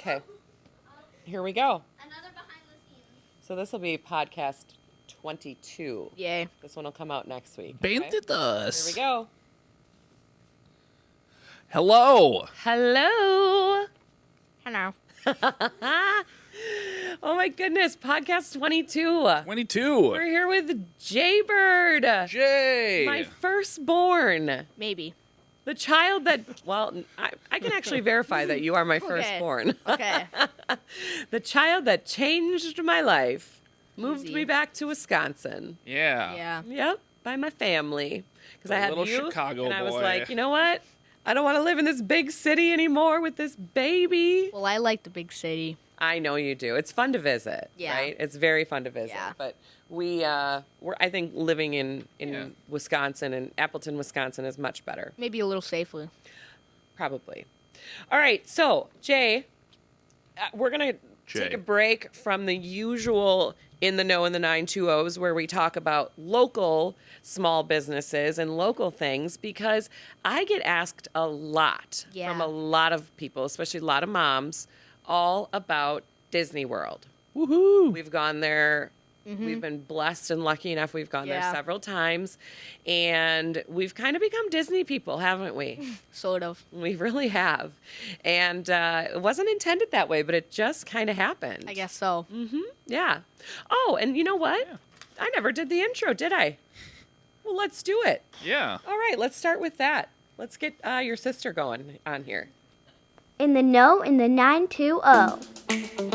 Okay. Here we go. Another behind the scenes. So this will be podcast 22. Yay. This one will come out next week. Bendithus. Here we go. Hello. Hello. Hello. Oh my goodness, podcast 22. 22. We're here with Jaybird. Jay. My firstborn. Maybe. The child that, well, I can actually verify that you are my firstborn. Okay. The child that changed my life. Moved Easy. me back to Wisconsin. Yeah. Yeah. Yep, by my family. Because I had little you, Chicago and I was boy. like, you know what? I don't want to live in this big city anymore with this baby. Well, I like the big city. I know you do. It's fun to visit, Yeah. right? It's very fun to visit. Yeah. But we're, I think, living in Yeah. Wisconsin and Appleton, Wisconsin is much better. Maybe a little safely. Probably. All right. So, Jay, we're going to take Jay. a break from the usual In the Know and the 920s where we talk about local small businesses and local things because I get asked a lot Yeah. from a lot of people, especially a lot of moms, all about Disney World. Woohoo. We've gone there. We've been blessed and lucky enough. We've gone there Yeah. several times. And we've kind of become Disney people, haven't we? Sort of. We really have. And it wasn't intended that way, but it just kind of happened. I guess so. Yeah. Oh, and you know what? Yeah. I never did the intro, did I? Well, let's do it. Yeah. All right, let's start with that. Let's get your sister going on here. In the know in the 920.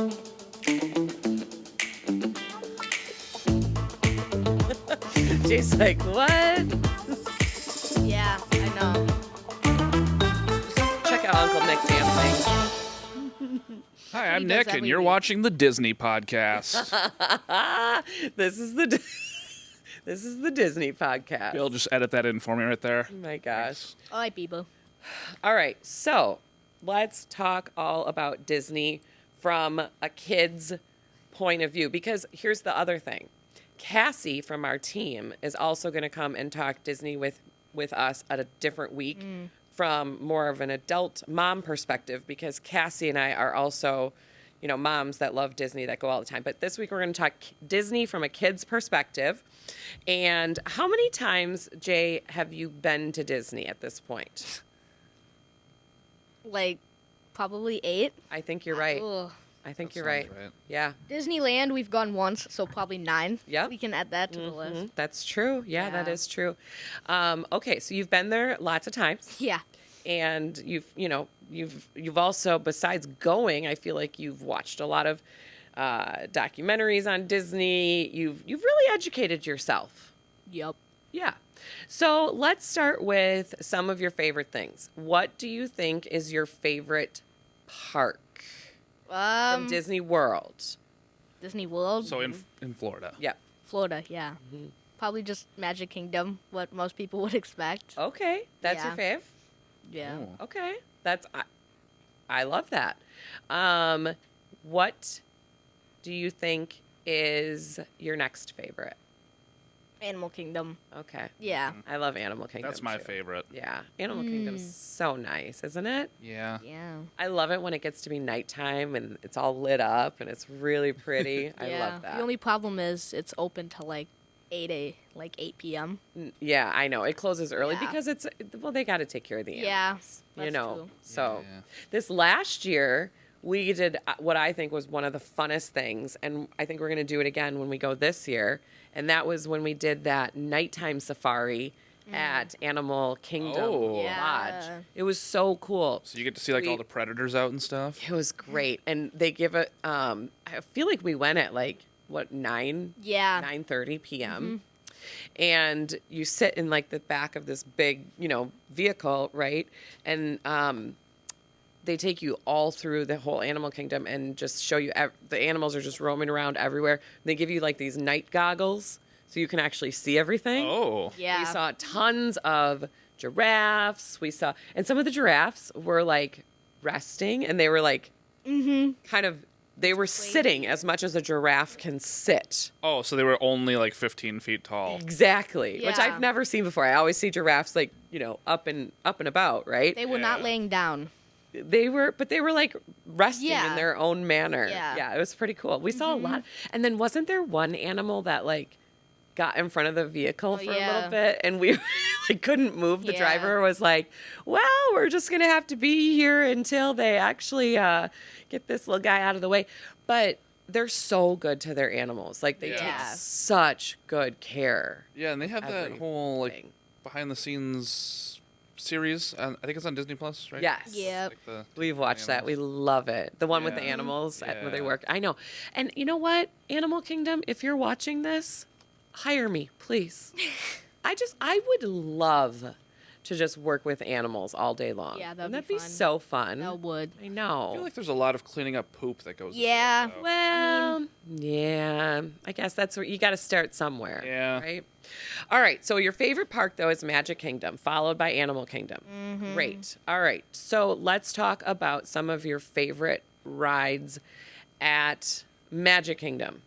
Jay's like, what? Yeah, I know. Check out Uncle Nick dancing. Hi, I'm he does Nick, and every you're week. watching the Disney podcast. This is the this is the Disney podcast. Bill, just edit that in for me right there. Oh my gosh. All right, Bebo. All right, so let's talk all about Disney from a kid's point of view because here's the other thing. Cassie from our team is also going to come and talk Disney with us at a different week from more of an adult mom perspective because Cassie and I are also, you know, moms that love Disney that go all the time. But this week we're going to talk Disney from a kid's perspective. And how many times, Jay, have you been to Disney at this point? Like, probably 8. I think you're right. Ugh. I think That you're sounds right. right. Yeah. Disneyland, we've gone once, so probably 9. Yep. We can add that to the list. Mhm. That's true. Yeah, that Yeah. is true. Okay, so you've been there lots of times, Yeah. and you've also, besides going, I feel like you've watched a lot of documentaries on Disney. You've really educated yourself. Yup. Yeah. So let's start with some of your favorite things. What do you think is your favorite park from Disney World? Disney World. So in Florida. Yeah. Florida, yeah. Probably just Magic Kingdom, what most people would expect. Okay, that's your fave. Yeah. Oh. Okay, I love that. What do you think is your next favorite? Animal Kingdom. Okay, Yeah. I love Animal Kingdom. That's my too. favorite. Yeah, Animal Kingdom's so nice, isn't it? Yeah. Yeah. I love it when it gets to be nighttime and it's all lit up and it's really pretty. I Yeah. love that. The only problem is it's open till like 8 p.m. Yeah, I know. It closes early Yeah. because they got to take care of the animals. Yeah, you that's know. true. So Yeah. this last year we did what I think was one of the funnest things, and I think we're going to do it again when we go this year. And that was when we did that nighttime safari at Animal Kingdom Oh. Yeah. Lodge. It was so cool. So you get to see like all the predators out and stuff. It was great, and they give it. I feel like we went at like what 9:30 p.m. And you sit in like the back of this big, vehicle, right? And they take you all through the whole animal kingdom and just show you the animals are just roaming around everywhere. They give you like these night goggles so you can actually see everything. Oh. Yeah. We saw tons of giraffes. And some of the giraffes were like resting, and they were like they were sitting as much as a giraffe can sit. Oh, so they were only like 15 feet tall. Exactly, which Yeah. I've never seen before. I always see giraffes like, up and about, right? They were not Yeah. laying down. they were like resting in Yeah. their own manner. Yeah. It was pretty cool. We saw a lot. And then wasn't there one animal that like got in front of the vehicle for a yeah. little bit and we like couldn't move? The Yeah. driver was like, well, we're just going to have to be here until they actually get this little guy out of the way. But they're so good to their animals. Like they take Yeah. such good care. Yeah, and they have that whole like Everything. behind the scenes series. I think it's on Disney Plus, right? Yes. Yep. Like the We've watched that. We love it. The one with the Yeah. animals where they Yeah. work. I know. And you know what? Animal Kingdom, if you're watching this, hire me, please. I would love to just work with animals all day long. Yeah, Wouldn't that'd that be be fun. so fun? That would. I I know. feel like there's a lot of cleaning up poop that goes. Yeah. Into it, though. Well, yeah. I guess that's where you got to start somewhere. Yeah. Right? All right. So your favorite park, though, is Magic Kingdom, followed by Animal Kingdom. Great. All right. So let's talk about some of your favorite rides at Magic Kingdom.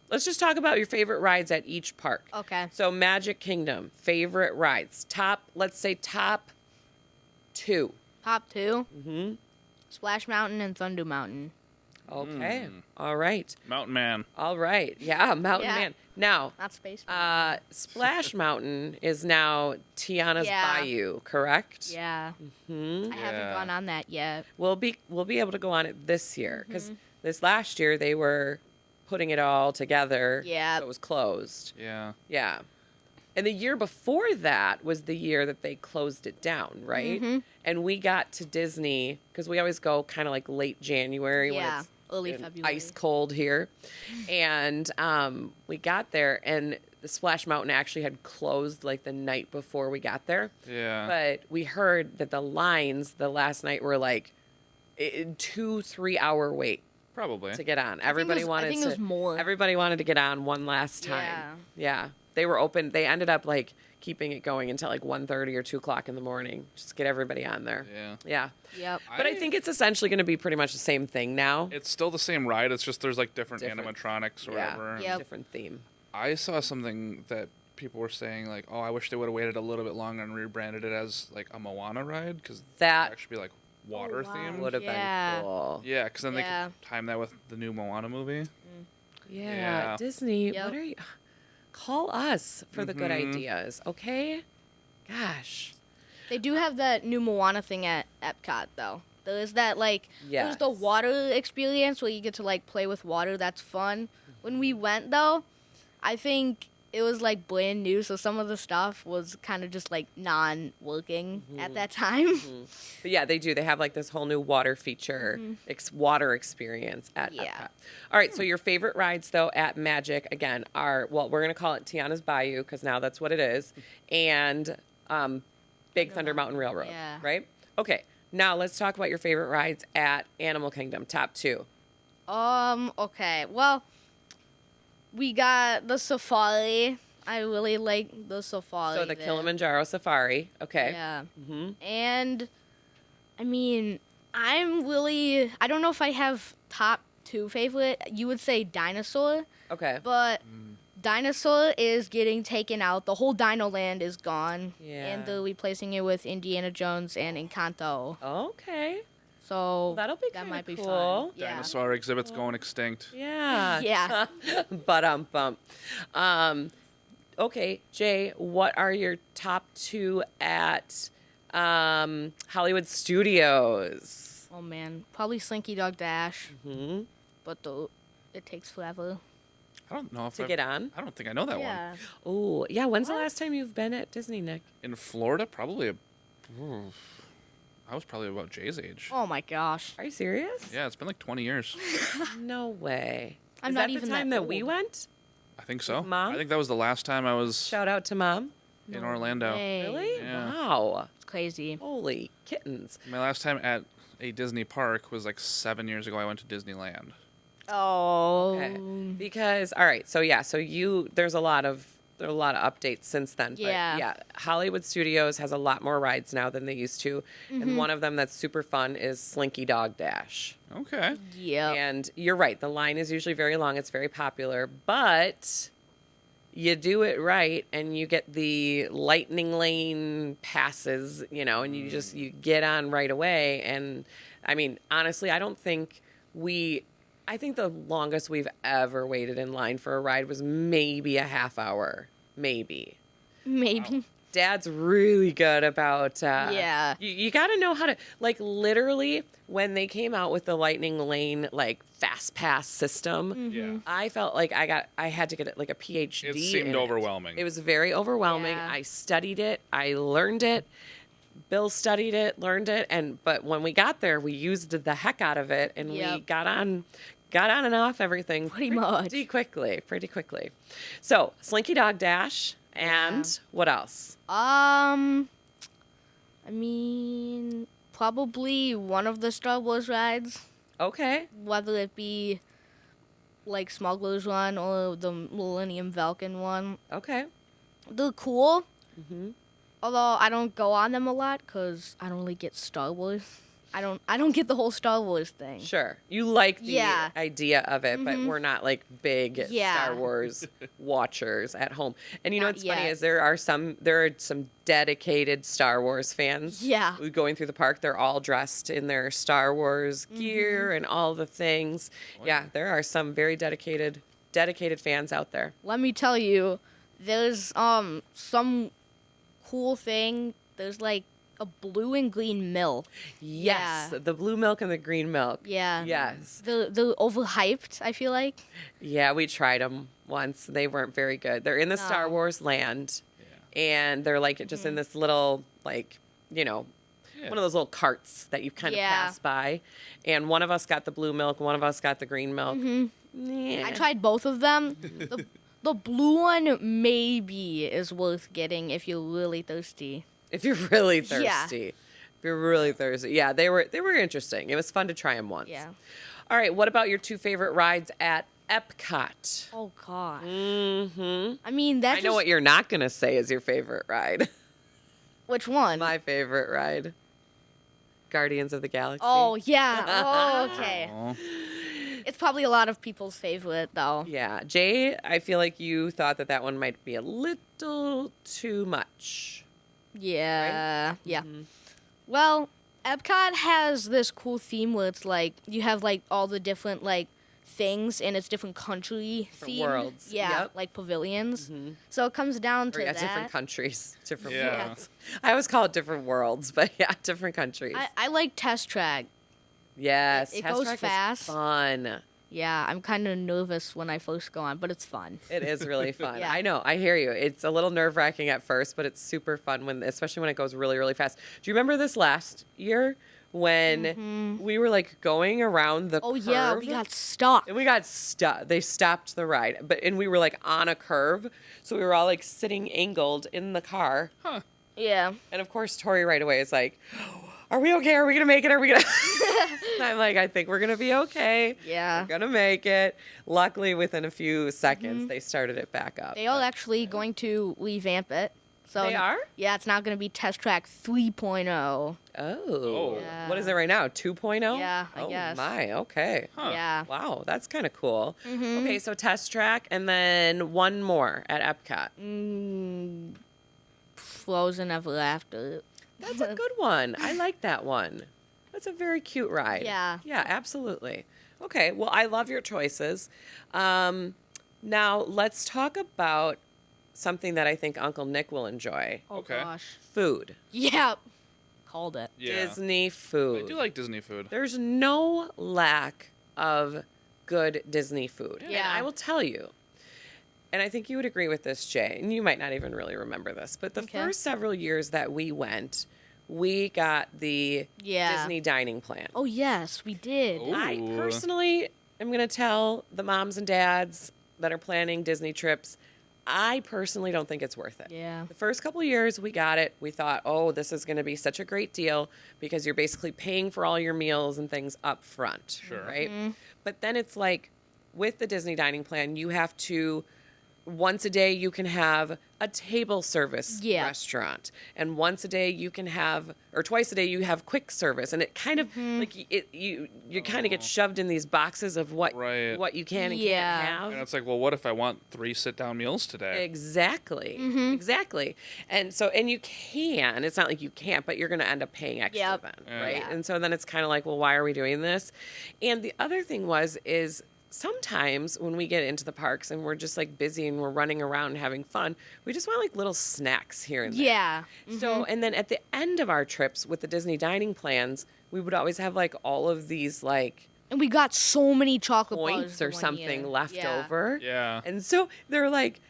Let's just talk about your favorite rides at each park. Okay. So Magic Kingdom, favorite rides. Let's say top 2. Top 2. Mm-hmm. Splash Mountain and Thunder Mountain. Okay. All right. Mountain Man. All right. Yeah, Mountain Yeah. Man. Now, Not Space Mountain. Splash Mountain is now Tiana's Yeah. Bayou, correct? Yeah. I haven't Yeah. gone on that yet. We'll be able to go on it this year Mm-hmm. because this last year they were putting it all together. Yeah. So it was closed. Yeah. Yeah. And the year before that was the year that they closed it down, right? Mm-hmm. And we got to Disney because we always go kind of like late January when Yeah. it's Early and February. ice cold here. And we got there, and the Splash Mountain actually had closed like the night before we got there. Yeah. But we heard that the lines the last night were like 2-3 hour wait Probably. to get on. I think it was more. Everybody wanted to get on one last time. Yeah. They were open. They ended up like keeping it going until like 1:30 or 2 o'clock in the morning. Just to get everybody on there. Yeah. Yeah. Yep. But I think it's essentially going to be pretty much the same thing now. It's still the same ride. It's just there's like different Different. animatronics or Yeah. whatever. Yep. Different theme. I saw something that people were saying like, oh, I wish they would have waited a little bit longer and rebranded it as like a Moana ride because That actually be like water wow. themed. would have Yeah. been cool. Yeah, because then Yeah. they could time that with the new Moana movie. Yeah, Yeah. Disney, Yep. what are you? Call us for the good Mhm. ideas, okay? Gosh. They do have that new Moana thing at Epcot, though. There is that, like, there's the Yes. water experience where you get to, like, play with water. That's fun. When we went, though, I think it was, like, brand new, so some of the stuff was kind of just, like, non-working at that time. But yeah, they do. They have like this whole new water feature, water experience at Yeah. Epcot. All right, so your favorite rides though at Magic again are we're gonna call it Tiana's Bayou because now that's what it is, and Big Thunder Mountain Railroad, Yeah. right? Okay, now let's talk about your favorite rides at Animal Kingdom. Top 2. Okay. Well, we got the safari. I really like the safari. So the there. Kilimanjaro Safari. Okay. Yeah. Mm-hmm. And I mean, I don't know if I have top 2 favorite. You would say Dinosaur, Okay. but Dinosaur is getting taken out. The whole Dino Land is gone. Yeah. And they're replacing it with Indiana Jones and Encanto. Okay. So That'll be that kinda might be cool. fun. Yeah. Dinosaur exhibits going extinct. Yeah. Yeah. But bump. Okay, Jay, what are your top 2 at Hollywood Studios? Oh man, probably Slinky Dog Dash. Hmm. But it takes forever. I don't know if To I've- get on? I don't think I know that one. Yeah. Oh, yeah. When's the last time you've been at Disney, Nick? In Florida, probably I was probably about Jay's age. Oh my gosh. Are you serious? Yeah, it's been like 20 years. No way. I'm Is not that even the time that that we old. went? I think so. Mom? I think that was the last time I was Shout out to Mom. in Orlando. Hey, Really? Yeah. Wow. It's crazy. Holy kittens. My last time at a Disney park was like 7 years ago. I went to Disneyland. Oh. Okay. Because all right, so yeah, so there's a lot of updates since then. But Yeah. yeah, Hollywood Studios has a lot more rides now than they used to. And one of them that's super fun is Slinky Dog Dash. Okay. Yep. And you're right, the line is usually very long, it's very popular, but you do it right and you get the lightning lane passes, and you get on right away. And I mean, honestly, I think the longest we've ever waited in line for a ride was maybe a half hour, maybe. Maybe. Dad's really good about Yeah. You got to know how to, like, literally when they came out with the lightning lane like fast pass system. Yeah. I felt like I had to get it like a PhD. It seemed in overwhelming. It was very overwhelming. Yeah. I studied it. I learned it. Bill studied it, learned it, but when we got there, we used the heck out of it, and we Yep. got on and off everything Pretty much. pretty quickly. So Slinky Dog Dash, and what else? I mean, probably one of the Star Wars rides, Okay. whether it be like Smuggler's Run or the Millennium Falcon one. Okay. They're cool. Mm-hmm. Although I don't go on them a lot because I don't really get Star Wars. I don't get the whole Star Wars thing. Sure. You like the Yeah. idea of it, but we're not like big Yeah. Star Wars watchers at home. And you know Not what's funny yet. is there are some dedicated Star Wars fans. Yeah. Going through the park, they're all dressed in their Star Wars gear and all the things. Yeah, there are some very dedicated fans out there. Let me tell you, there's some cool thing. There's like a blue and green milk. Yes, Yeah. the blue milk and the green milk. Yeah. Yes. They're overhyped, I feel like. Yeah, we tried them once. They weren't very good. They're in the Star No. Wars land, and they're like just in this little, like, one of those little carts that you kind of Yeah. pass by. And one of us got the blue milk, one of us got the green milk. Yeah. I tried both of them. The blue one maybe is worth getting if you're really thirsty. If you're really Yeah. thirsty. If you're really thirsty. Yeah, they were interesting. It was fun to try them once. Yeah. All right, what about your two favorite rides at Epcot? Oh gosh. Mm-hmm. I mean, that's I know what you're not going to say is your favorite ride. Which one? My favorite ride. Guardians of the Galaxy. Oh yeah. Oh, okay. Aw. It's probably a lot of people's favorite though. Yeah. Jay, I feel like you thought that one might be a little too much. Yeah. Yeah. Mm-hmm. Well, Epcot has this cool theme where it's like you have like all the different like things and it's different country Different themed. worlds. Yeah, Yep. like pavilions. So it comes down Or, to yeah, that. different countries. Different Yeah. worlds. I always call it different worlds, but yeah, different countries. I like Test Track. yes. it Test goes Track is fast. fun. Yeah, I'm kind of nervous when I first go on, but it's fun. It is really fun. Yeah. I know. I hear you. It's a little nerve wracking at first, but it's super fun especially when it goes really, really fast. Do you remember this last year when we were like going around the Oh curve? yeah, we got stuck. And we got stuck. They stopped the ride, and we were like on a curve, so we were all like sitting angled in the car. Yeah. And of course, Tori right away is like, "Are we okay? Are we gonna make it? Are we gonna?" And I'm like, "I think we're gonna be okay. Yeah. We're gonna make it." Luckily, within a few seconds, they started it back up. They are actually going to revamp it. So They are? Yeah, it's now going to be Test Track 3.0. Oh, Yeah. what is it right now? 2.0? Yeah, I oh, guess. my, okay. Huh. Yeah. Wow, that's kind of cool. Mm-hmm. Okay, so Test Track, and then one more at Epcot. Frozen Ever After. That's a good one. I like that one. That's a very cute ride. Yeah. Yeah, absolutely. Okay, well, I love your choices. Now, let's talk about something that I think Uncle Nick will enjoy. Oh, Okay. gosh. Food. Yeah. Called it. Yeah. Disney I food. do like Disney food. There's no lack of good Disney food. And Yeah. I will tell you, and I think you would agree with this, Jay, and you might not even really remember this, but the Okay. first several years that we went, we got the Yeah. Disney dining plan. Oh, yes, we did. Ooh. I personally am going to tell the moms and dads that are planning Disney trips, I personally don't think it's worth it. Yeah. The first couple of years we got it, we thought, oh, this is going to be such a great deal because you're basically paying for all your meals and things up front, Sure. right? But then it's like with the Disney dining plan, you have to once a day you can have a table service Yeah. restaurant, and once a day you can have, or twice a day you have quick service, and it kind of like you kind of get shoved in these boxes of what Right. what you can and Yeah. can't have. And it's like, well, what if I want 3 sit-down meals today? Exactly. Exactly. And so, and you can, it's not like you can't, but you're going to end up paying extra Yep. then, right? Yeah. And so then it's kind of like, well, why are we doing this? And the other thing is sometimes when we get into the parks and we're just like busy and we're running around and having fun, we just want like little snacks here and there. Yeah. So, and then at the end of our trips with the Disney dining plans, we would always have like all of these like And we got so many chocolate bars points or the one something year. left Yeah. over. Yeah. And so they're like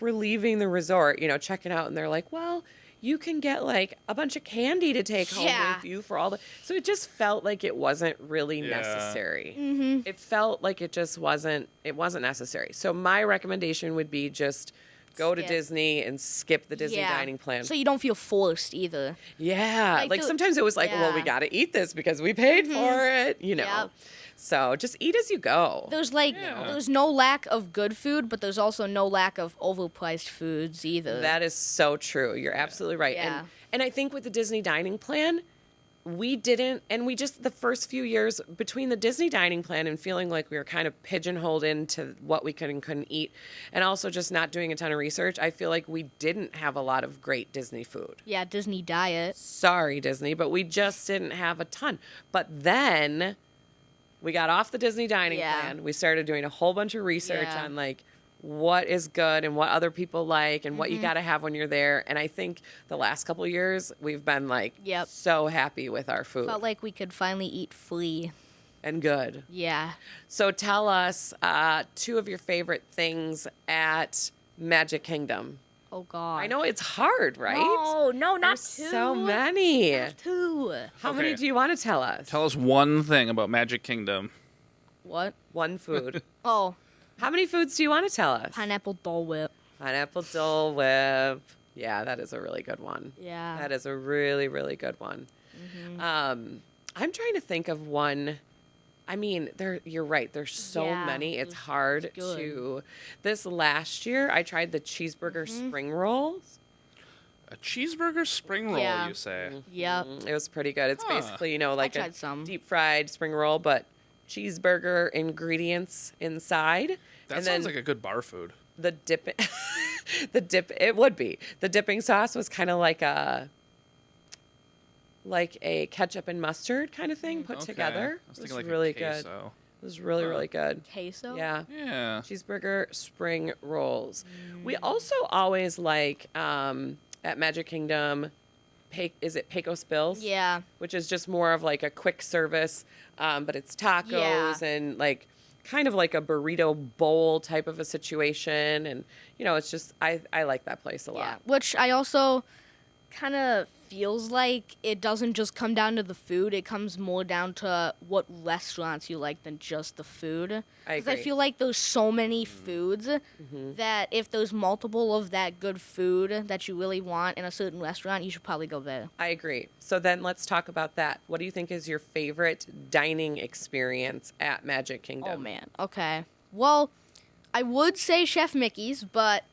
we're leaving the resort, checking out, and they're like, well, you can get like a bunch of candy to take home Yeah. with you for all the. So it just felt like it wasn't really Yeah. necessary. Mm-hmm. It felt like it just wasn't. It wasn't necessary. So my recommendation would be just go to Skip. Disney and skip the Disney Yeah. dining plan. So you don't feel forced either. Yeah, like the- sometimes it was like, well, we yeah. got to eat this because we paid for it, Yep. So just eat as you go. There's like Yeah. there's no lack of good food, but there's also no lack of overpriced foods either. That is so true. You're absolutely right. Yeah. And I think with the Disney dining plan, we didn't, and we just, the first few years between the Disney dining plan and feeling like we were kind of pigeonholed into what we could and couldn't eat, and also just not doing a ton of research, I feel like we didn't have a lot of great Disney food. Yeah, Disney diet. Sorry, Disney, but we just didn't have a ton. But then we got off the Disney dining Yeah. plan. We started doing a whole bunch of research Yeah. on like what is good and what other people like and what you got to have when you're there. And I think the last couple of years we've been like Yep. so happy with our food Felt like we could finally eat free. and good. Yeah. So tell us 2 of your favorite things at Magic Kingdom. Oh God. I know it's hard, right? No, not There's two. so many. Two. How many Okay. do you want to tell us? Tell us one thing about Magic Kingdom. What? One food. Oh, How many foods do you want to tell us? pineapple Dole Whip. Pineapple Dole Whip. Yeah, that is a really good one. Yeah. That is a really, really good one. I'm trying to think of one. I mean, you're right. There's so Yeah, many. It's it's hard good. to. This last year, I tried the cheeseburger spring rolls. A cheeseburger spring roll, Yeah. you say? Yep. It was pretty good. It's Huh. basically, like a tried some. deep fried spring roll, but cheeseburger ingredients inside. That and sounds then like a good bar food. the dip, it would be. The dipping sauce was kind of like a ketchup and mustard kind of thing put Okay. together. I was It was thinking like really a good. queso. It was really, really good. Queso. Yeah. Yeah. Cheeseburger spring rolls. We also always like at Magic Kingdom, is it Pecos Bills? Yeah. Which is just more of like a quick service, but it's tacos Yeah. and like kind of like a burrito bowl type of a situation. And, it's just, I like that place a Yeah. lot. Which I also kind of feels like it doesn't just come down to the food. It comes more down to what restaurants you like than just the food. I 'Cause I agree. feel like there's so many foods that if there's multiple of that good food that you really want in a certain restaurant, you should probably go there. I agree. So then let's talk about that. What do you think is your favorite dining experience at Magic Kingdom? Oh man. Okay. Well, I would say Chef Mickey's, but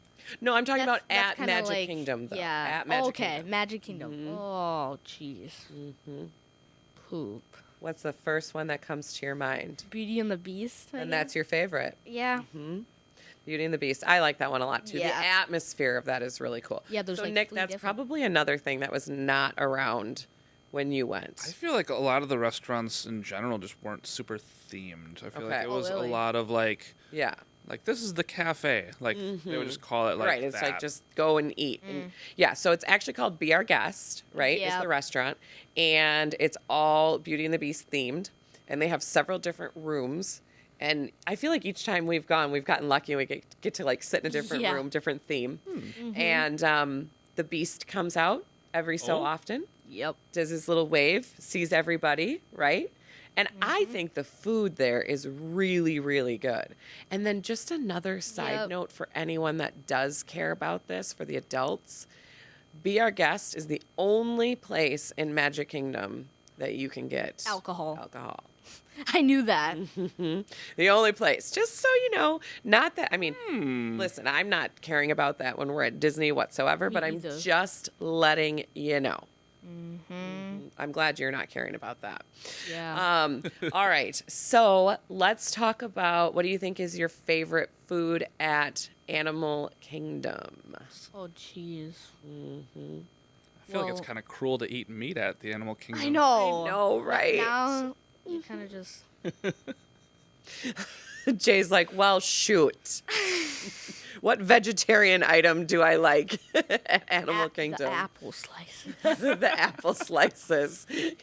No, I'm talking about that's at kinda Magic like- Kingdom, though. Yeah. At Magic okay, Kingdom. Magic Kingdom. Oh, jeez. Poop. What's the first one that comes to your mind? Beauty and the Beast. I And guess? that's your favorite. Yeah. Beauty and the Beast. I like that one a lot too. The Yeah. atmosphere of that is really cool. Yeah, there's, so like, Nick, 3 that's different- probably another thing that was not around when you I went. feel like a lot of the restaurants in general just weren't super themed. I feel Okay. like it Oh, was really? a lot of like Yeah. this is the cafe. Like they would just call it like right. It's that. like just go and eat. And, yeah. So it's actually called Be Our Guest, right? Is Yep. the restaurant. And it's all Beauty and the Beast themed. And they have several different rooms. And I feel like each time we've gone, we've gotten lucky and we get to like sit in a different Yeah. room, different theme. And the Beast comes out every so Oh. often. Yep. Does his little wave, sees everybody, right? And I think the food there is really, really good. And then just another side Yep. note for anyone that does care about this, for the adults, Be Our Guest is the only place in Magic Kingdom that you can get Alcohol. Alcohol. I knew that. The only place, just so you know, not that, I mean, listen, I'm not caring about that when we're at Disney whatsoever, but I'm either. just letting you know. I'm glad you're not caring about that. Yeah. All right. So let's talk about, what do you think is your favorite food at Animal Kingdom? Oh, jeez. I feel like it's kind of cruel to eat meat at the Animal Kingdom. I know. I know, right? Now you kind of just. Jay's like, well, shoot. What vegetarian item do I like at Animal Kingdom? The apple slices. The apple slices. You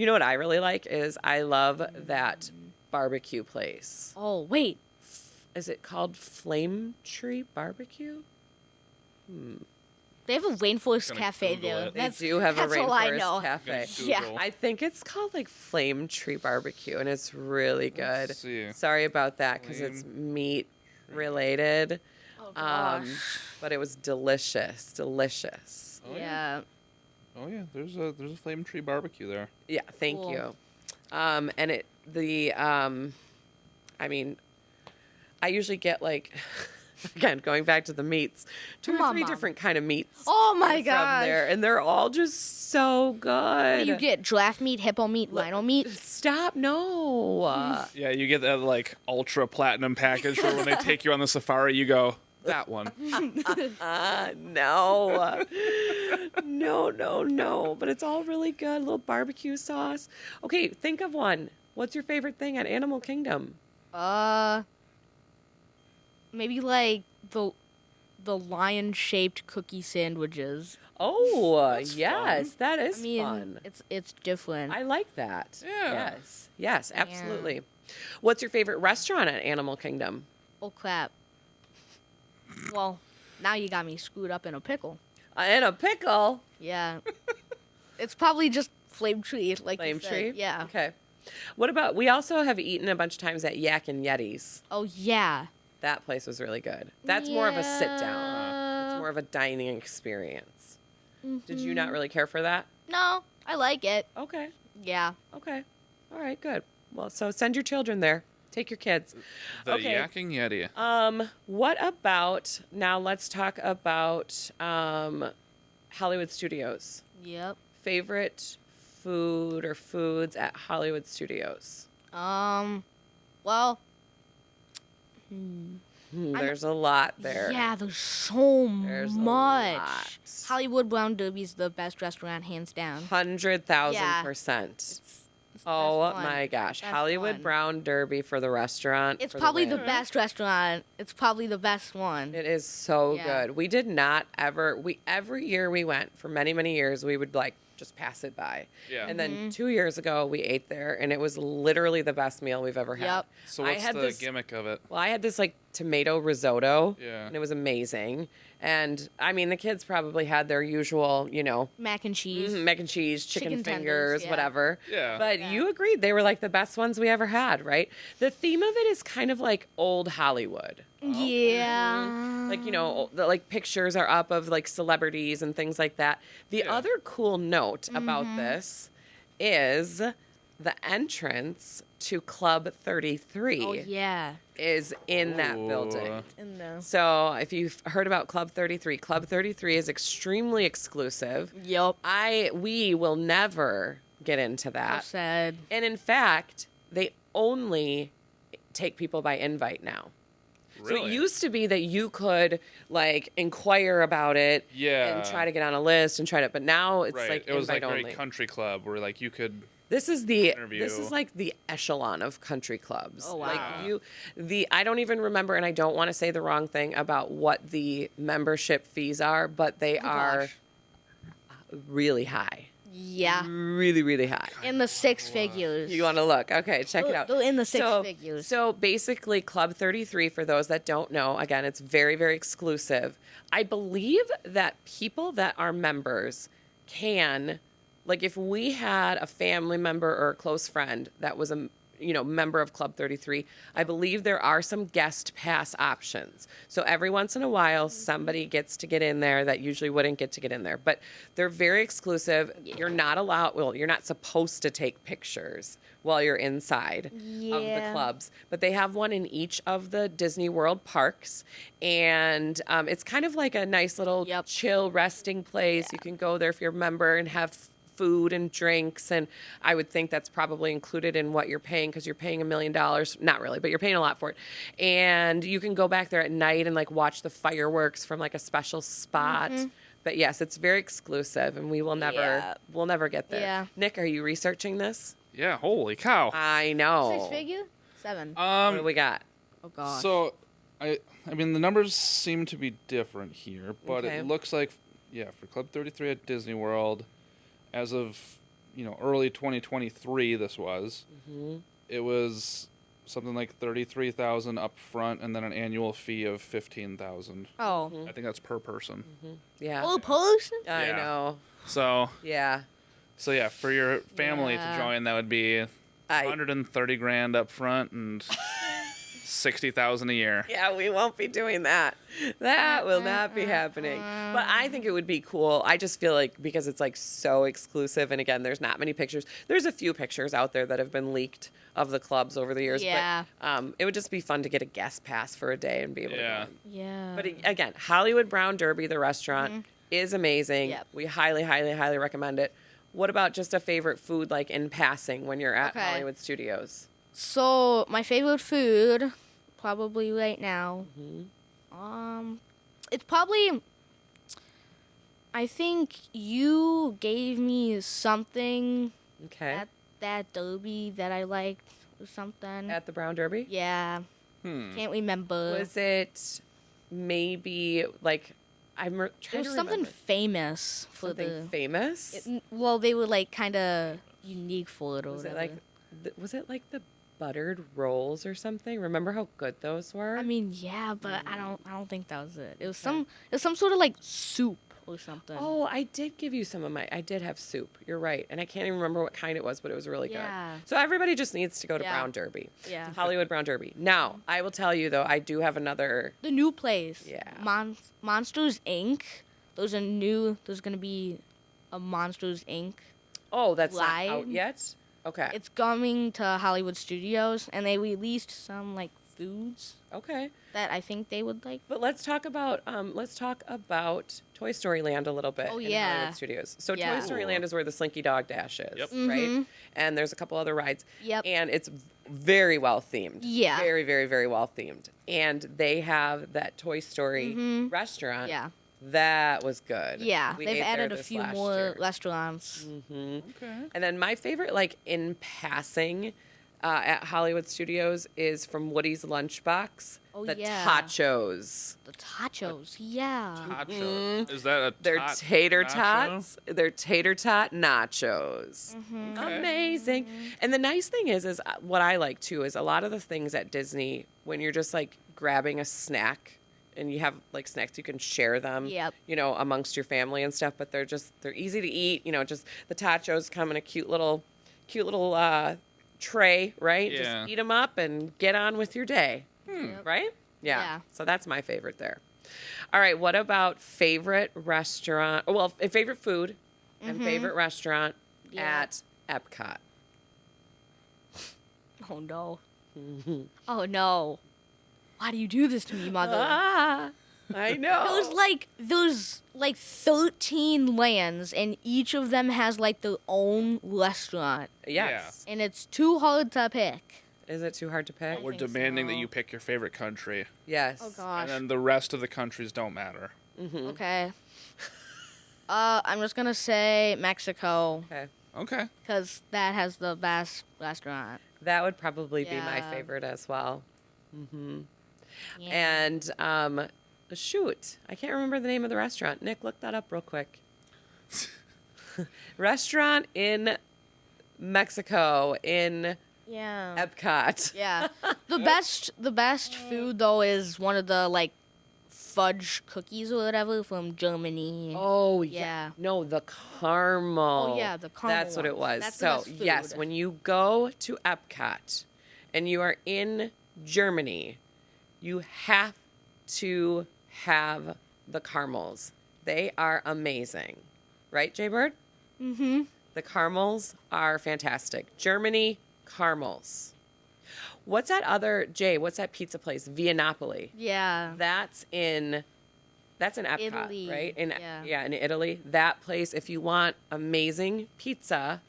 know what I really like is I love that barbecue place. Oh, wait. Is it called Flame Tree BBQ? They have a rainforest Gonna cafe Google there. it. They do have a that's all I rainforest know. cafe. Yeah. Google. I think it's called like Flame Tree BBQ, and it's really good. Let's see. Sorry about that because it's meat related, Oh, gosh. but it was delicious. Delicious. Oh, Yeah. Oh yeah, there's a Flame Tree barbecue there. Yeah, thank Cool. you. And I mean, I usually get like, again, going back to the meats, two Come or on, three Mom. different kind of meats. Oh, my from gosh. there, and they're all just so good. You get giraffe meat, hippo meat, rhino meat. Stop! No. Yeah, you get that like ultra platinum package where when they take you on the safari, you go that one. No. No. But it's all really good. A little barbecue sauce. Okay, think of one. What's your favorite thing at Animal Kingdom? Maybe like the lion-shaped cookie sandwiches. Oh, yes, that is I mean, fun. it's different. I like that. Yeah. Yes, absolutely. What's your favorite restaurant at Animal Kingdom? Oh crap. Well, now you got me screwed up in a pickle. In a pickle. Yeah. It's probably just Flame Tree, like Flame you said. Tree? Yeah. Okay. What about, we also have eaten a bunch of times at Yak and Yeti's. Oh yeah. That place was really good. That's more of a sit down. Yeah. It's more of a dining experience. Did you Mm-hmm. not really care for that? No, I like it. Okay. Yeah. Okay. All right, good. Well, so send your children there. Take your kids. The Okay. Yakking Yeti. What about, now let's talk about Hollywood Studios. Yep. Favorite food or foods at Hollywood Studios? Well, There's a lot there. yeah, there's so There's a much. lot. Hollywood Brown Derby's the best restaurant, hands down. 100,000%. It's the Oh best one. my gosh. Best Hollywood one. Brown Derby for the restaurant. It's for probably the win. best restaurant. It's probably the best one. It is so Yeah. good. We did not ever, every year we went for many, many years, we would like just pass it by. Yeah. And Mm-hmm. then 2 years ago we ate there and it was literally the best meal we've ever had. Yep. So I what's had the this- gimmick of it? Well, I had this like tomato risotto. Yeah. And it was amazing. And I mean, the kids probably had their usual, Mac and cheese. mac and cheese, chicken, Chicken tenders, fingers, yeah. whatever. Yeah. But you agreed they were like the best ones we ever had, right? The theme of it is kind of like old Hollywood. Yeah. Like, the like pictures are up of like celebrities and things like that. The Yeah. other cool note about this is the entrance to Club 33 Oh yeah. is in that Ooh. building. In the. So if you've heard about Club 33 is extremely exclusive. Yup. We will never get into So that. sad. And in fact, they only take people by invite now. So it Really? used to be that you could like inquire about it Yeah. and try to get on a list and try to, but now it's Right. like It was invite like only. very country club where like you could. This is interview. like the echelon of country clubs. Oh, Like wow. I don't even remember, and I don't want to say the wrong thing about what the membership fees are, but they are gosh. really high. Yeah. Really, really high. In the six figures. You want to look? Okay, check it out. They're in the six so, figures. So basically, Club 33, for those that don't know, again, it's very, very exclusive. I believe that people that are members can, like, if we had a family member or a close friend that was member of Club 33, I believe there are some guest pass options. So every once in a while, somebody gets to get in there that usually wouldn't get to get in there. But they're very exclusive. You're not allowed, you're not supposed to take pictures while you're inside of the clubs. But they have one in each of the Disney World parks. And it's kind of like a nice little chill resting place. You can go there if you're a member and have food and drinks, and I would think that's probably included in what you're paying because you're paying $1 million. Not really, but you're paying a lot for it. And you can go back there at night and like watch the fireworks from like a special spot. But yes, it's very exclusive, and we'll never get there. Yeah. Nick, are you researching this? Yeah, holy cow. I know. 6 figure? 7. What do we got? Oh gosh. So, I mean, the numbers seem to be different here, but Okay. it looks like, for Club 33 at Disney World, as of, early 2023, this was, it was something like $33,000 up front and then an annual fee of $15,000. Oh. I think that's per person. Yeah. Oh, person? I Yeah. know. So, Yeah. for your family to join, that would be 130 grand up front and 60,000 a year. Yeah, we won't be doing that. That will not be happening. But I think it would be cool. I just feel like because it's like so exclusive, and again, there's not many pictures. There's a few pictures out there that have been leaked of the clubs over the years. Yeah. But it would just be fun to get a guest pass for a day and be able to go in. Yeah. But again, Hollywood Brown Derby, the restaurant, is amazing. Yep. We highly, highly, highly recommend it. What about just a favorite food, like in passing when you're at Hollywood Studios? So my favorite food, probably right now, it's probably. I think you gave me something Okay. at that derby that I liked or something. At the Brown Derby? Yeah, can't remember. Was it maybe like trying It was to something remember. famous for Something famous? well, they were like kind of unique for it or Was it whatever. was it like the buttered rolls or something? Remember how good those were? I mean, yeah, but I don't think that was it. It was some sort of like soup or something. Oh, I did give you I did have soup. You're right. And I can't even remember what kind it was, but it was really Yeah. good. So everybody just needs to go to Yeah. Brown Derby. Yeah. Hollywood Brown Derby. Now, I will tell you though, I do have another. The new place. Yeah. Monsters Inc. There's gonna be a Monsters Inc. Oh, that's not Live? out yet? Okay. It's coming to Hollywood Studios, and they released some like foods Okay. that I think they would like. But let's talk about Toy Story Land a little bit. Oh, in yeah. Hollywood Studios. So Yeah. Toy Story Land is where the Slinky Dog Dash is, Yep. right? And there's a couple other rides. Yep. And it's very well themed. Yeah. Very, very, very well themed. And they have that Toy Story restaurant. Yeah. That was good. Yeah, We they've ate there added a this few last more year. restaurants. Okay. And then my favorite, like in passing, at Hollywood Studios is from Woody's Lunchbox. Oh, the yeah. tachos. The tachos, yeah. Nacho. Is that a They're tater nacho? tots. They're tater tot nachos. Okay. Amazing. And the nice thing is what I like too is a lot of the things at Disney when you're just like grabbing a snack and you have like snacks, you can share them, Yep. Amongst your family and stuff. But they're easy to eat. Just the tachos come in a cute little tray, right? Yeah. Just eat them up and get on with your day, right? Yeah. So that's my favorite there. All right. What about favorite restaurant? Well, favorite food and favorite restaurant Yeah. at Epcot. Oh no. Oh no. Why do you do this to me, mother? Ah, I know. There's like 13 lands, and each of them has like their own restaurant, Yes. and it's too hard to pick. Is it too hard to pick? We're think demanding that so. you pick your favorite country, Yes. Oh gosh. and then the rest of the countries don't matter. Okay. I'm just gonna say Mexico Okay. Okay. because that has the best restaurant. That would probably be my Yeah. favorite as well. Yeah. And shoot, I can't remember the name of the restaurant. Nick, look that up real quick. Restaurant in Mexico in yeah. Epcot. Yeah. The best food though is one of the like fudge cookies or whatever from Germany. Oh, yeah. Yeah. No, the caramel. Oh, yeah, the caramel That's what it was. ones. That's the So, best food. yes, when you go to Epcot and you are in Germany, you have to have the caramels. They are amazing. Right, Jay Bird? Mm-hmm. The caramels are fantastic. Germany, caramels. What's that pizza place? Via Napoli. Yeah. That's in Epcot, Italy, right? yeah. In Italy. That place, if you want amazing pizza,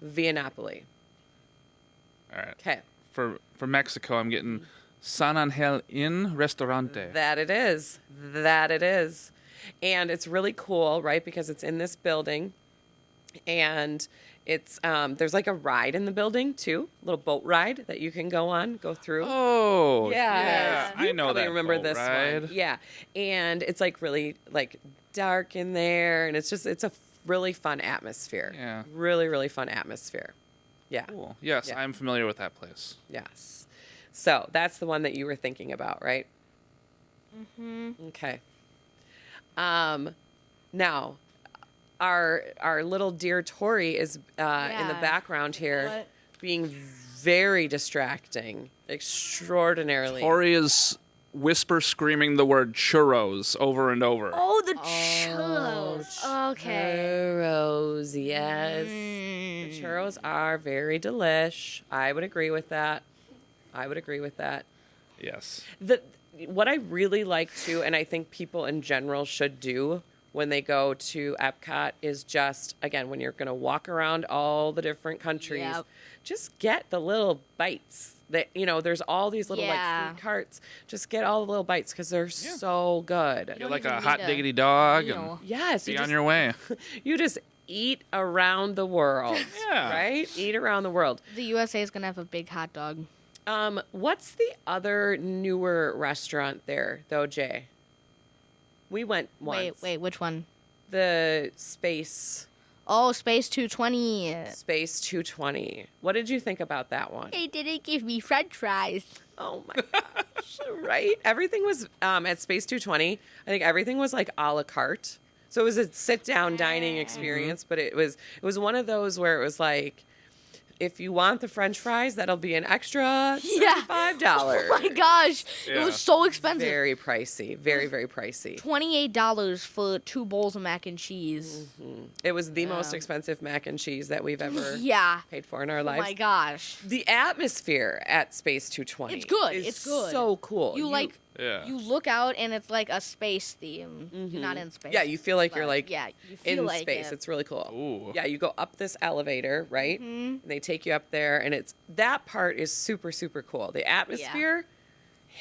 Via Napoli. All right. Okay. For Mexico, I'm getting San Angel Inn Restaurante. That it is. That it is. And it's really cool, right? Because it's in this building. And it's there's like a ride in the building too, a little boat ride that you can go through. Oh, Yeah, I know probably that. remember boat this ride. one. Yeah, and it's like really like dark in there, and it's a really fun atmosphere. Yeah. Really, really fun atmosphere. Yeah. Cool. Yes, Yeah. I'm familiar with that place. Yes. So that's the one that you were thinking about, right? Mm-hmm. Okay. Now, our little dear Tori is in the Yeah. background here, What? being very distracting, extraordinarily. Tori is whisper screaming the word churros over and over. Oh, the churros. Okay. Churros, yes. Mm. The churros are very delish. I would agree with that. Yes. What I really like too, and I think people in general should do when they go to Epcot, is just, again, when you're going to walk around all the different countries, Yep. just get the little bites. That, there's all these little Yeah. like food carts. Just get all the little bites because they're so good. Get like even a need hot a diggity dog meal. and Yes, be you on just, your way. you just eat around the world. Yeah. Right? Eat around the world. The USA is gonna have a big hot dog. What's the other newer restaurant there, though, Jay? We went once. Wait, which one? The Space Oh, Space 220. 220. What did you think about that one? They didn't give me French fries. Oh my gosh! Right? Everything was at Space 220. I think everything was like a la carte. So it was a sit-down dining experience, but it was one of those where it was like, if you want the French fries, that'll be an extra Yeah. $35. Oh my gosh, it Yeah. was so expensive. Very pricey. Very, very pricey. $28 for 2 bowls of mac and cheese. It was the most expensive mac and cheese that we've ever Yeah. paid for in our Oh lives. my gosh. The atmosphere at Space 220 It's good. is It's good. so cool. You like Yeah. you look out and it's like a space theme. You're not in space. Yeah, you feel like you're but like yeah, you feel in like space. it. It's really cool. Ooh. Yeah, you go up this elevator, right? And they take you up there, and that part is super, super cool. The atmosphere,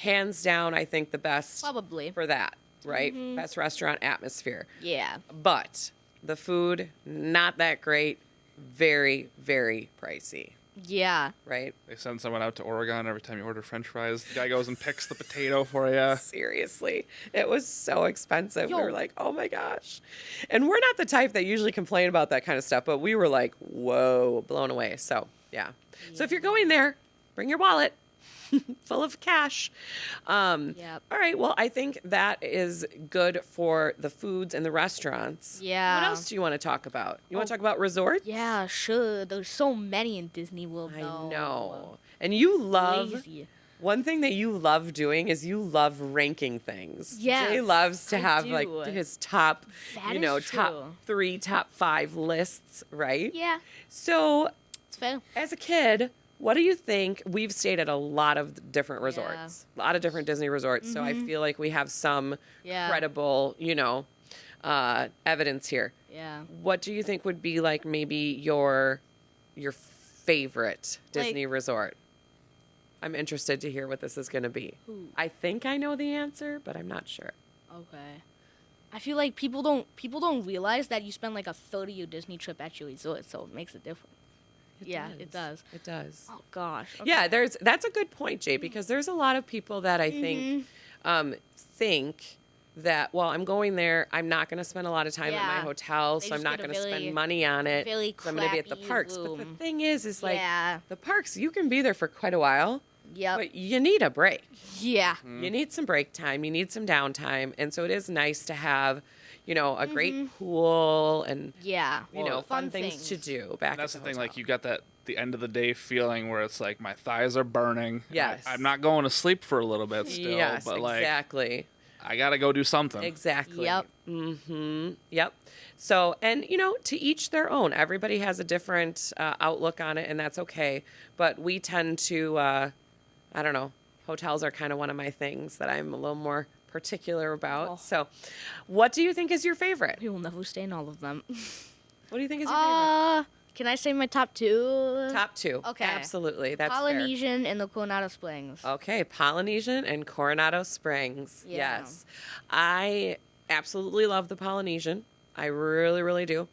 hands down, I think the best Probably. for that, right? Best restaurant atmosphere. Yeah. But the food, not that great. Very, very pricey, Yeah. right? They send someone out to Oregon every time you order French fries. The guy goes and picks the potato for you. Seriously, it was so expensive. We Yo. were like, oh my gosh. And we're not the type that usually complain about that kind of stuff, but we were like, whoa, blown away. So, yeah. So if you're going there, bring your wallet full of cash. Yep. All right. Well, I think that is good for the foods and the restaurants. Yeah. What else do you want to talk about? You want to talk about resorts? Yeah, sure. There's so many in Disney World. I though. know. And you love. Crazy. One thing that you love doing is you love ranking things. Yes, Jay loves to I have do. like his top, That you know, is top true. 3, top 5 lists, right? Yeah, So, it's fair. as a kid, what do you think? We've stayed at a lot of different resorts, a lot of different Disney resorts. So I feel like we have some Yeah. credible, evidence here. Yeah. What do you think would be like maybe your favorite Disney resort? I'm interested to hear what this is going to be. Ooh. I think I know the answer, but I'm not sure. Okay. I feel like people don't realize that you spend like a third of your Disney trip at your resort, so it makes a difference. It does. It does. Oh gosh. Okay. Yeah, that's a good point, Jay, because there's a lot of people that I think think that, well, I'm going there, I'm not going to spend a lot of time at my Yeah. hotel, They so I'm just not get a going to really- spend money on it. really So I'm going to be at the crappy parks. But the room. thing is like Yeah. the parks, you can be there for quite a while. Yep. But you need a break. Yeah. You need some break time. You need some downtime. And so it is nice to have, a great pool and, Yeah. fun things to do back And that's at the thing, hotel. like, you got that the end of the day feeling where it's like my thighs are burning. Yes. I'm not going to sleep for a little bit still, Yes, but like exactly. I got to go do something. Exactly. Yep. Mm-hmm. Yep. So, and to each their own. Everybody has a different outlook on it, and that's okay. But we tend to, I don't know, hotels are kind of one of my things that I'm a little more particular about. Oh. So, what do you think is your favorite? We will never stay in all of them. What do you think is your favorite? Can I say my top 2? Top 2. Okay. Absolutely. That's Polynesian and the Coronado Springs. fair. Okay. Polynesian and Coronado Springs. Yeah. Yes. I absolutely love the Polynesian. I really, really do.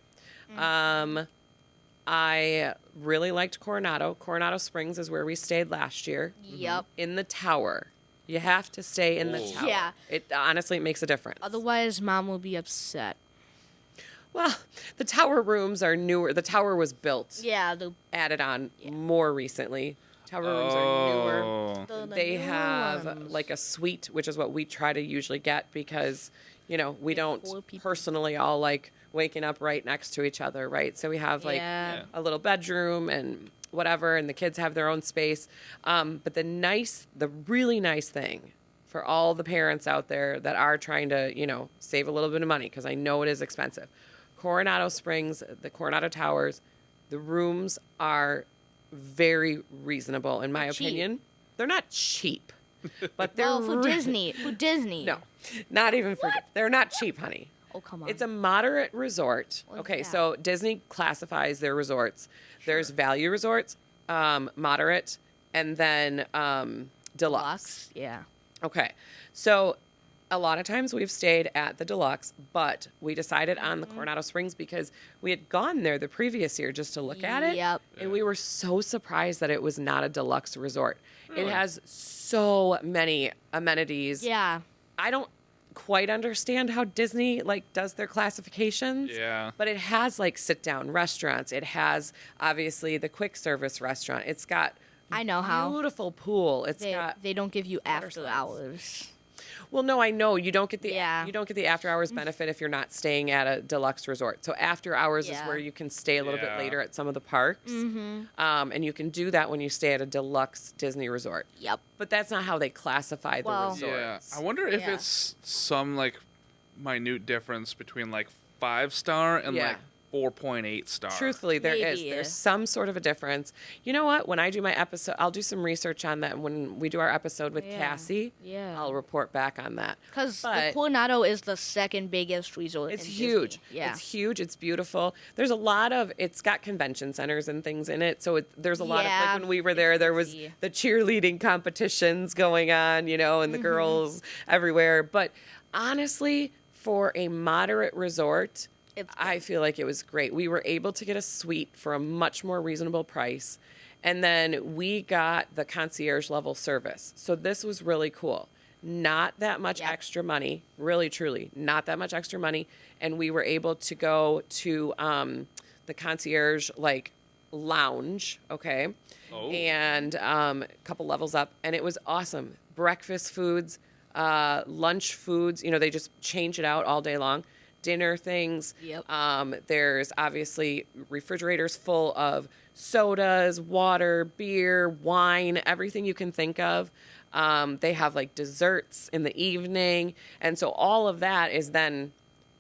I really liked Coronado. Coronado Springs is where we stayed last year. Yep. In the tower. You have to stay in the Oh. tower. Yeah. It honestly makes a difference. Otherwise, Mom will be upset. Well, the tower rooms are newer. The tower was built, Yeah. added on more recently. Tower rooms are newer. Oh. They have like a suite, which is what we try to usually get because, we don't 4 people. personally all like waking up right next to each other, right? So we have like Yeah. a little bedroom and whatever, and the kids have their own space. But the really nice thing for all the parents out there that are trying to, save a little bit of money, because I know it is expensive. Coronado Springs, the Coronado Towers, the rooms are very reasonable, in my They're cheap. opinion. They're not cheap, but they're Well, for Disney. For Disney. No, not even for. They're not cheap, honey. Oh, come on. It's a moderate resort. What's Okay, that? so Disney classifies their resorts. There's value resorts, moderate, and then deluxe. Yeah. Okay, so a lot of times we've stayed at the deluxe, but we decided on the Coronado Springs because we had gone there the previous year just to look at it. Yep. And we were so surprised that it was not a deluxe resort. It has so many amenities. Yeah. I don't quite understand how Disney does their classifications. Yeah. But it has sit down restaurants. It has obviously the quick service restaurant. It's got I know how. beautiful pool. It's They, got they don't give you after slides. hours. well, no, I know you don't get the Yeah. you don't get the after hours benefit if you're not staying at a deluxe resort. So after hours is Yeah. where you can stay a little bit Yeah. later at some of the parks, and you can do that when you stay at a deluxe Disney resort. Yep. But that's not how they classify the Well- resorts. Yeah. I wonder if Yeah. it's some minute difference between 5-star and Yeah. 4.8 star. Truthfully, there is. Maybe. There's some sort of a difference. You know what? When I do my episode, I'll do some research on that. When we do our episode with Yeah. Cassie, Yeah. I'll report back on that. Because the But- Coronado is the second biggest resort. It's in huge. Disney. Yeah. It's huge. It's beautiful. There's a lot of, it's got convention centers and things in it. So there's a lot of, Yeah. when we were there, there was busy. the cheerleading competitions going on, and the girls everywhere. But honestly, for a moderate resort, It's I feel like it was great. We were able to get a suite for a much more reasonable price. And then we got the concierge level service. So this was really cool. Not that much Yep. extra money, really, truly, not that much extra money. And we were able to go to the concierge lounge, okay? Oh. And a couple levels up. And it was awesome. Breakfast foods, lunch foods, they just change it out all day long. Dinner things. Yep. There's obviously refrigerators full of sodas, water, beer, wine, everything you can think of. They have desserts in the evening. And so all of that is then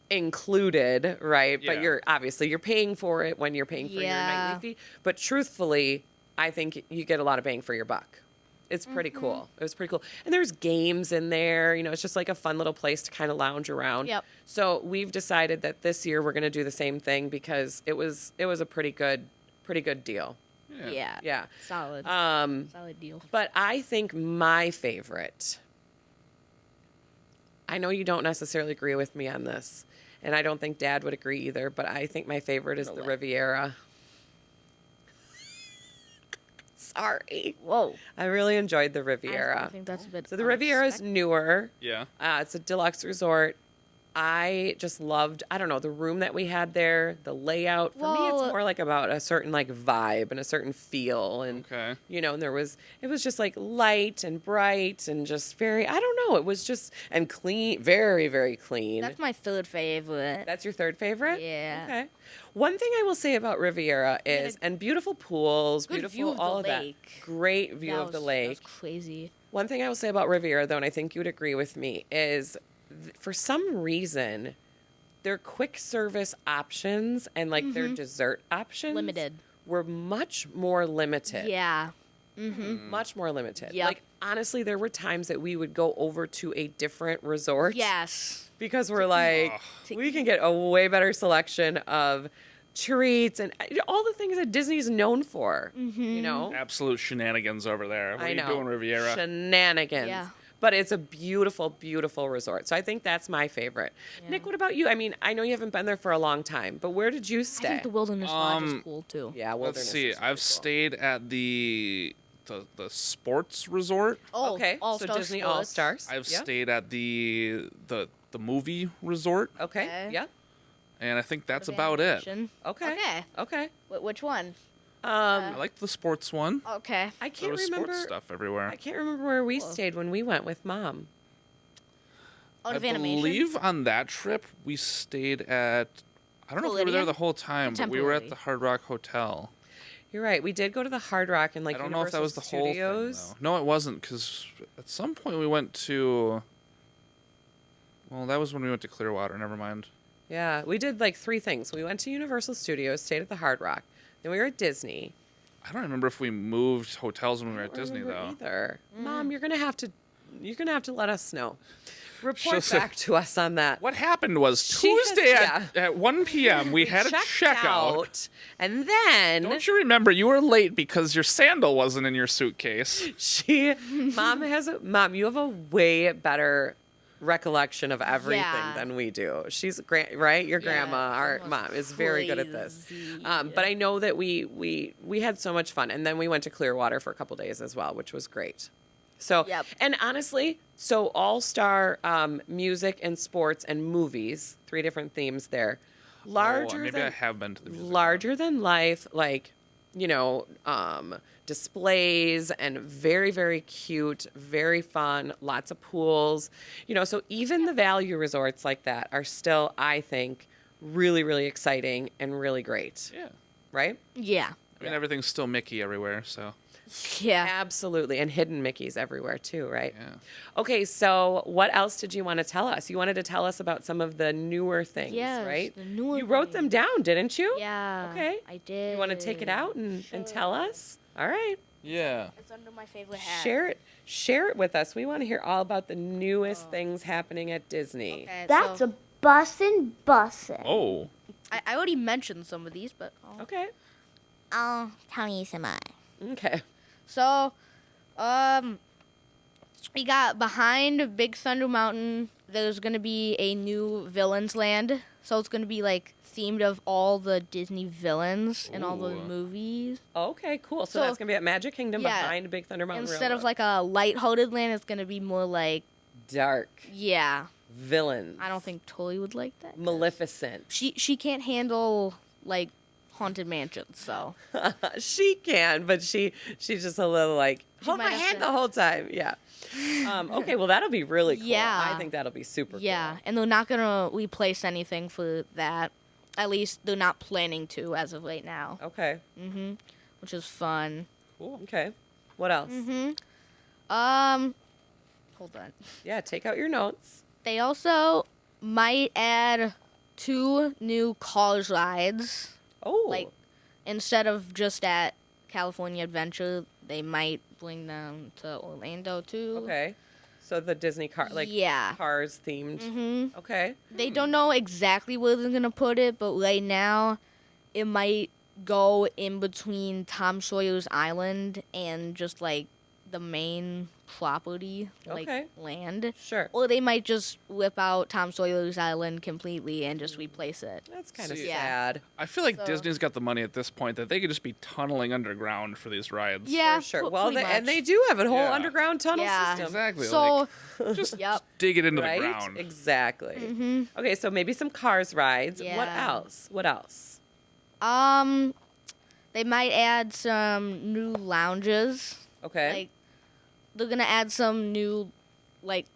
included, right? But Yeah. you're paying for it when you're paying for your Yeah. nightly fee. But truthfully, I think you get a lot of bang for your buck. It's pretty cool. It was pretty cool. And there's games in there. It's just a fun little place to kind of lounge around. Yep. So we've decided that this year we're going to do the same thing because it was a pretty good deal. Yeah. Yeah. Solid. Solid deal. But I think my favorite, I know you don't necessarily agree with me on this, and I don't think Dad would agree either, but I think my favorite is the Riviera. Sorry. Whoa. I really enjoyed the I Riviera. think that's a bit. So the Riviera is unexpected. newer. Yeah. It's a deluxe resort. I just loved, I don't know, the room that we had there, the layout. For me, it's Well- more like about a certain like vibe and a certain feel. And, Okay. you know, and it was just like light and bright and just very, I don't know, it was just, and clean, very, very clean. That's my third favorite. That's your third favorite? Yeah. Okay. One thing I will say about Riviera is, and beautiful pools, Good beautiful, view of the all of lake. that. Great view That of the was- lake. That was crazy. One thing I will say about Riviera, though, and I think you would agree with me, is for some reason, their quick service options and like their dessert options Limited. were much more limited. Yeah. Much more limited. Yep. Like, honestly, there were times that we would go over to a different resort. Yes. Because we're like, To we can get a way better selection of treats and all the things that Disney's known for. You know? Absolute shenanigans over there. What I are know. you doing, Riviera? Shenanigans. Yeah. But it's a beautiful, beautiful resort. So I think that's my favorite. Nick, what about you? I mean, I know you haven't been there for a long time, but where did you I stay? think the Wilderness Lodge is cool too. Yeah, Let's Wilderness see. is really I've cool. stayed at the sports resort. Oh, Okay, so All-Star Disney Sports. All Stars. I've Yeah. stayed at the movie resort, Okay. Okay. Yeah. and I think that's Of about it. animation. Okay. Okay. Okay. Which one? I like the sports one. Okay. I There can't was remember. sports stuff everywhere. I can't remember where we Cool. stayed when we went with Mom. Out I of animation. believe on that trip we stayed at. I don't know if we were there Palladium? the whole time, but we were at Contemporary. the Hard Rock Hotel. You're right. We did go to the Hard Rock and like I don't know if that was the Universal Studios. whole thing. Though. No, it wasn't, because at some point we went to. Well, that was when we went to Clearwater. Never mind. Yeah, we did like 3 things. We went to Universal Studios, stayed at the Hard Rock. Then we were at Disney. I don't remember if we moved hotels when we were at I don't Disney remember though. Either. Mom, you're gonna have to let us know. Report She'll say- back to us on that. What happened was She has- Tuesday yeah. at 1 p.m. we had a checked checkout. out, and then Don't you remember you were late because your sandal wasn't in your suitcase? Mom, you have a way better recollection of everything Yeah. than we do. She's right. Your Yeah, grandma, our grandma's mom, is very good at this. crazy. But I know that we had so much fun, and then we went to Clearwater for a couple days as well, which was great. So, Yep. and honestly, so all-star music and sports and movies, 3 different themes there. Larger maybe than I have been to the music larger than life, like, you know, displays and very, very cute, very fun, lots of pools. You know, so even the value resorts like that are still, I think, really, really exciting and really great. Yeah. Right? Yeah. I mean, everything's still Mickey everywhere, so Yeah. Absolutely. And hidden Mickeys everywhere too, right? yeah. Okay, so what else did you want to tell us? You wanted to tell us about some of the newer things, Yes, right? the newer You wrote them down, didn't you? Yeah. Okay. I did. You want to take it out and tell us? All right. Yeah. It's under my favorite hat. Share it with us. We want to hear all about the newest things happening at Disney. Okay, That's so a bussin'. Oh. I already mentioned some of these, but Okay. I'll tell you some more. Okay. so, we got behind Big Thunder Mountain. There's gonna be a new Villains Land, so it's gonna be like themed of all the Disney villains in all the Ooh. movies. Okay, cool. So, So- that's going to be at Magic Kingdom Yeah. behind Big Thunder Mountain Instead of Railroad. like a lighthearted land, it's gonna be more like dark yeah. villains. I don't think Tully would like that. Maleficent. She can't handle like haunted mansions, so She can, but she's just a little like hold might my have hand to- the whole time. Yeah. Okay, well that'll be really cool. Yeah. I think that'll be super yeah. cool. And they're not gonna replace anything for that. At least they're not planning to as of right now, Okay. which is fun. Cool. Okay. What else? Hold on. Yeah, take out your notes. They also might add 2 new Cars rides. Oh. Like, instead of just at California Adventure, they might bring them to Orlando too. okay. So the Disney car Yeah. cars themed. Mm-hmm. Okay. They don't know exactly where they're gonna put it, but right now, it might go in between Tom Sawyer's Island and just like the main property, like Okay. land. Sure. Or they might just whip out Tom Sawyer's Island completely and just replace it. That's kind of See- Yeah. sad. I feel like So- Disney's got the money at this point that they could just be tunneling underground for these rides. Yeah, For sure. pr- Well, pretty and much. they do have a whole Yeah. underground tunnel Yeah. system. Exactly. So, like, just yep. dig it into Right? the ground. Exactly. Mm-hmm. Okay, so maybe some Cars rides. What Yeah. else? What else? They might add some new lounges. Okay. Like, they're gonna add some new, like,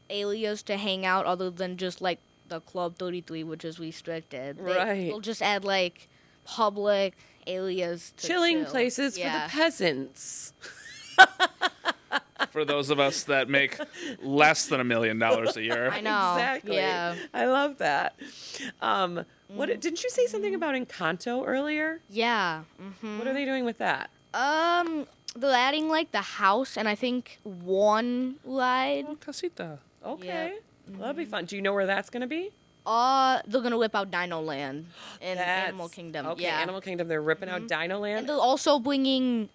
areas to hang out other than just like the Club 33, which is restricted. Right. They'll just add like public areas to Chilling chill. places Yeah. for the peasants. For those of us that make less than $1 million a year. I know. Exactly. Yeah. I love that. What didn't you say something about Encanto earlier? Yeah. What are they doing with that? They're adding like the house and I think one ride. Oh, casita. Okay. Well, that'll be fun. Do you know where that's going to be? They're gonna whip out Dino Land in Animal Kingdom. Okay, Yeah. Animal Kingdom. They're ripping out Dino And Land. they're also bringing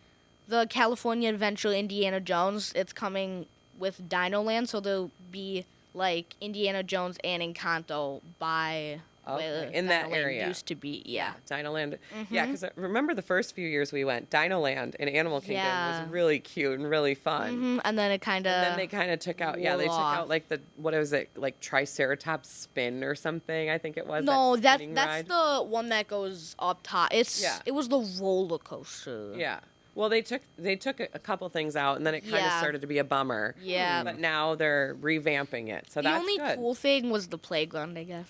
the California Adventure Indiana Jones. It's coming with Dino Land, so there'll be like Indiana Jones and Encanto by where Okay, in that Dino Land area. used to be. Yeah. Dino Land. Yeah, because remember the first few years we went, Dino Land and Animal Kingdom Yeah. was really cute and really fun. And then it kind of. And then they kind of took out, they took off. out like what was it, like Triceratops spin or something, I think it was. No, that that's spinning that's ride. the one that goes up top. It was the roller coaster. Yeah. Well, they took a couple things out, and then it kind of Yeah. started to be a bummer. Yeah. But now they're revamping it, so The that's only good. cool thing was the playground, I guess.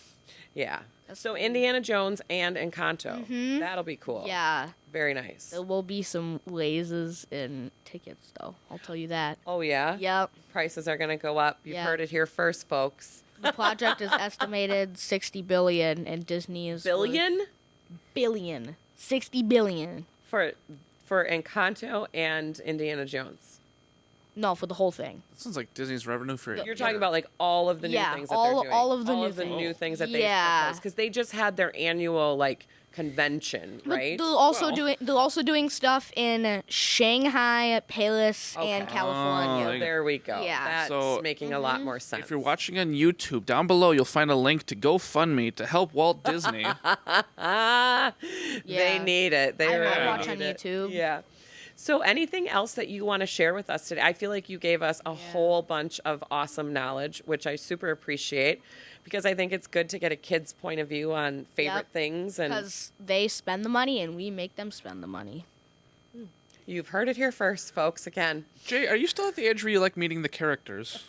Yeah. So Indiana Jones and Encanto, that'll be cool. Yeah. Very nice. There will be some raises in tickets, though. I'll tell you that. Oh yeah. Yep. Prices are gonna go up. You've Yeah. heard it here first, folks. The project is estimated 60 billion, and Disney is worth Billion 60 billion. for Encanto and Indiana Jones. No, for the whole thing. That sounds like Disney's revenue for a You're year. talking about like all of the new Yeah, things that all- they're doing. all of the all new of the things. new things that they Yeah. proposed because they just had their annual like convention, But right? they're also Well- doing stuff in Shanghai, Paris, and Okay. California. Oh, There we go. Yeah. That's So- making a lot more sense. If you're watching on YouTube, down below you'll find a link to GoFundMe to help Walt Disney. they Yeah. need it. They I really watch need on it. YouTube. Yeah. So anything else that you want to share with us today? I feel like you gave us a whole bunch of awesome knowledge, which I super appreciate because I think it's good to get a kid's point of view on favorite Yep. things. And Because they spend the money, and we make them spend the money. you've heard it here first, folks. Again, Jay, are you still at the age where you like meeting the characters?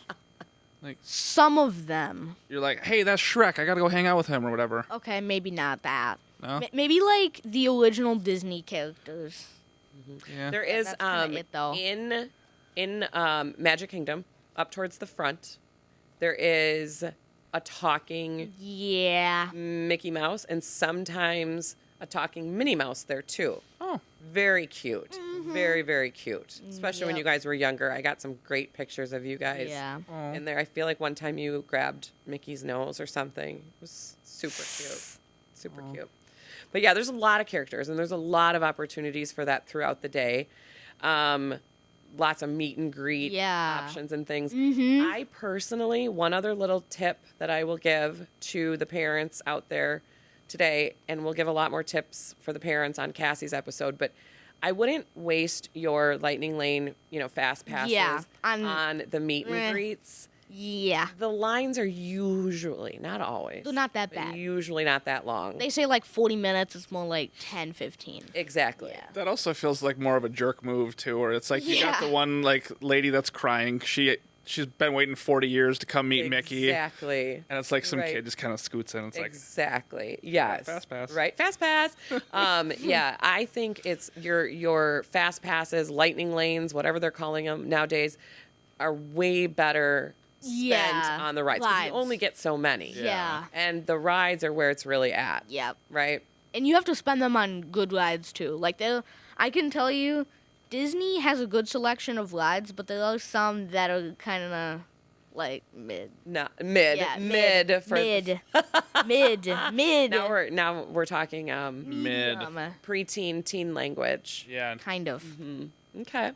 Some of them. You're like, hey, that's Shrek. I gotta go hang out with him or whatever. Okay, maybe not that. No? Maybe like the original Disney characters. Yeah. there is That's kinda it, though. in Magic Kingdom up towards the front. There is a talking Yeah. Mickey Mouse and sometimes a talking Minnie Mouse there too. Oh. Very cute. Very, very cute. Especially when Yep. you guys were younger. I got some great pictures of you guys Yeah. in there. I feel like one time you grabbed Mickey's nose or something. It was super cute. Super cute. But yeah, there's a lot of characters and there's a lot of opportunities for that throughout the day. Lots of meet and greet Yeah. options and things. I personally, one other little tip that I will give to the parents out there today, and we'll give a lot more tips for the parents on Cassie's episode, but I wouldn't waste your Lightning Lane, fast passes Yeah, on the meet and Eh. greets. Yeah. The lines are usually, not always, They're not that but bad. usually not that long. They say like 40 minutes. It's more like 10, 15. Exactly. Yeah. That also feels like more of a jerk move too, where it's like you got Yeah. the one like lady that's crying. She's been waiting 40 years to come meet Mickey, Exactly. and it's like some Right. kid just kind of scoots in. It's like, Exactly. Yes. Fast pass. Right. Fast pass. Yeah, I think it's your fast passes, lightning lanes, whatever they're calling them nowadays, are way better spent Yeah, on the rides because you rides. only get so many. Yeah. And the rides are where it's really at. Yep. Right. And you have to spend them on good rides too. Like I can tell you, Disney has a good selection of rides, but there are some that are kind of like mid. No, mid. Yeah, mid. For, mid. Mid. Now we're talking mid. Medium, preteen teen language. Yeah. kind of. Okay.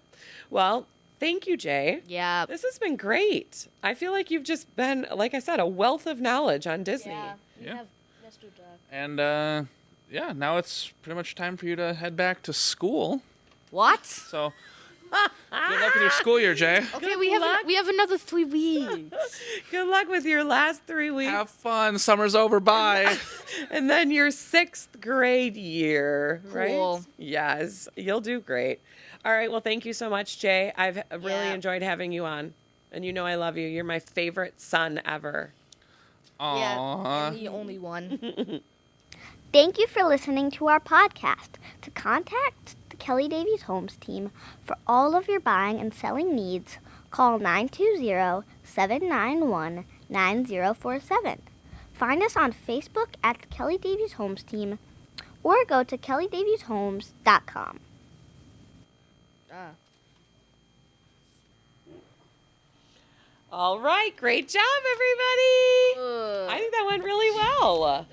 Well, thank you, Jay. Yeah. This has been great. I feel like you've just been, like I said, a wealth of knowledge on Disney. Yeah. Yeah. Let's do that. And yeah, now it's pretty much time for you to head back to school. What? So good luck with your school year, Jay. Okay, luck. we have another 3 weeks. Good luck with your last 3 weeks. Have fun. Summer's over. Bye. And then your 6th grade year, Cool. right? Yes, you'll do great. All right, well, thank you so much, Jay. I've really Yeah. enjoyed having you on. And you know I love you. You're my favorite son ever. Aww. Yeah, and the only one. Thank you for listening to our podcast. To contact the Kelly Davies Homes team for all of your buying and selling needs, call 920-791-9047. Find us on Facebook at the Kelly Davies Homes team or go to kellydavieshomes.com. All right, great job, everybody. Ugh. I think that went really well.